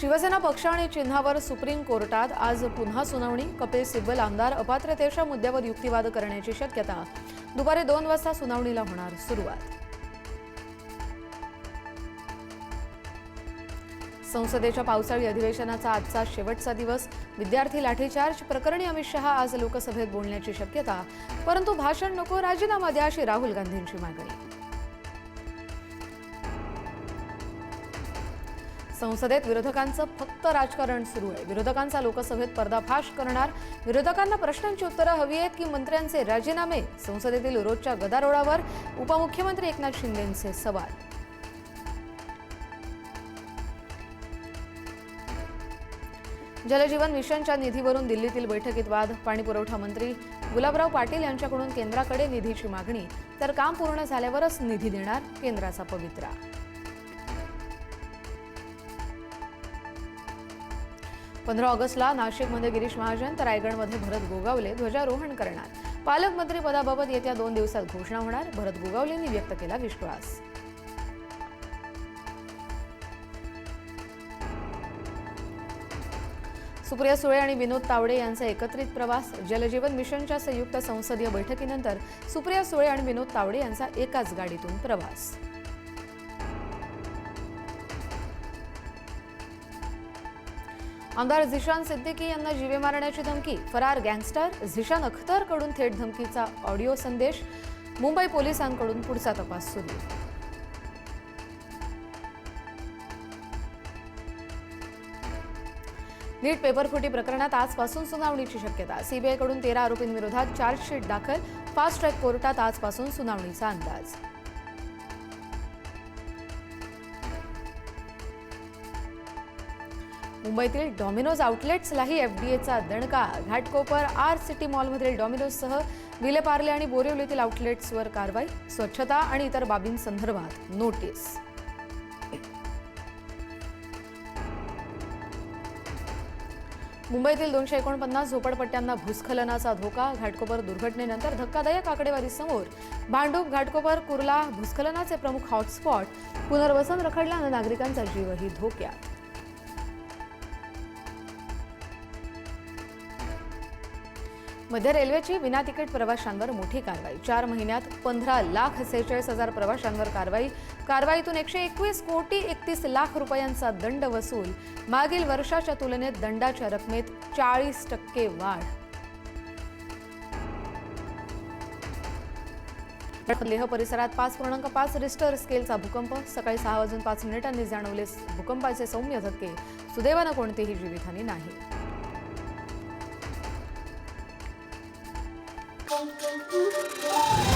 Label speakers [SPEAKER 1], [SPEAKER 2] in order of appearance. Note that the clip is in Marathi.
[SPEAKER 1] शिवसेना पक्ष आणि चिन्हावर सुप्रीम कोर्टात आज पुन्हा सुनावणी। कपिल सिब्बल आमदार अपात्रतेच्या मुद्द्यावर युक्तिवाद करण्याची शक्यता। दुपारी 2 वाजता सुनावणीला होणार सुरुवात। संसदेच्या पावसाळी अधिवेशनाचा आजचा शेवटचा दिवस। विद्यार्थी लाठीचार्ज प्रकरणी अमित शहा आज लोकसभेत बोलण्याची शक्यता, परंतु भाषण नको, राजीनामा द्या अशी राहुल गांधींची मागणी। संसदेत विरोधकांचं फक्त राजकारण सुरू आहे। विरोधकांचा लोकसभेत पर्दाफाश करणार। विरोधकांना प्रश्नांची उत्तरं हवी आहेत की मंत्र्यांचे राजीनामे। संसदेतील रोजच्या गदारोळावर उपमुख्यमंत्री एकनाथ शिंदेंचे सवाल। जलजीवन मिशनच्या निधीवरून दिल्लीतील बैठकीत वाद। पाणीपुरवठा मंत्री गुलाबराव पाटील यांच्याकडून केंद्राकडे निधीची मागणी, तर काम पूर्ण झाल्यावरच निधी देणार केंद्राचा पवित्रा। 15 ऑगस्टला नाशिकमध्ये गिरीश महाजन तर रायगडमध्ये भरत गोगावले ध्वजारोहण करणार। पालकमंत्री पदाबाबत येत्या 2 दिवसात घोषणा होणार। भरत गोगावलेंनी व्यक्त केला विश्वास। सुप्रिया सुळे आणि विनोद तावडे यांचा एकत्रित प्रवास। जलजीवन मिशनच्या संयुक्त संसदीय बैठकीनंतर सुप्रिया सुळे आणि विनोद तावडे यांचा एकाच गाडीतून प्रवास। आमदार झिशान सिद्दीकी यांना जीवे मारण्याची धमकी। फरार गँगस्टर झिशान अख्तरकडून थेट धमकीचा ऑडिओ संदेश। मुंबई पोलिसांकडून पुढचा तपास सुरू। नीट पेपरफुटी प्रकरणात आजपासून सुनावणीची शक्यता। सीबीआयकडून 13 आरोपींविरोधात चार्जशीट दाखल। फास्ट ट्रॅक कोर्टात आजपासून सुनावणीचा अंदाज। मुंबईतील डॉमिनोज आउटलेट्सलाही एफडीएचा दणका। घाटकोपर आर सिटी मॉलमधील डॉमिनोजसह विलेपार्ले आणि बोरिवलीतील आउटलेट्सवर कारवाई। स्वच्छता आणि इतर बाबींसंदर्भात नोटीस। मुंबईतील 249 झोपडपट्ट्यांना भूस्खलनाचा धोका। घाटकोपर दुर्घटनेनंतर धक्कादायक आकडेवारी समोर। भांडूप, घाटकोपर, कुर्ला भूस्खलनाचे प्रमुख हॉटस्पॉट। पुनर्वसन रखडल्यानं नागरिकांचा जीवही धोक्यात। मध्य रेल्वेची विना तिकीट प्रवाशांवर मोठी कारवाई। 4 महिन्यात 15,46,000 प्रवाशांवर कारवाई। कारवाईतून 121 कोटी 31 लाख रुपयांचा दंड वसूल। मागील वर्षाच्या तुलनेत दंडाच्या रकमेत 40% वाढ। लेह परिसरात 5.5 रिस्टर स्केलचा भूकंप। सकाळी 6:05 जाणवले भूकंपाचे सौम्य धक्के। सुदैवानं कोणतीही जीवितहानी नाही।
[SPEAKER 2] Thank you.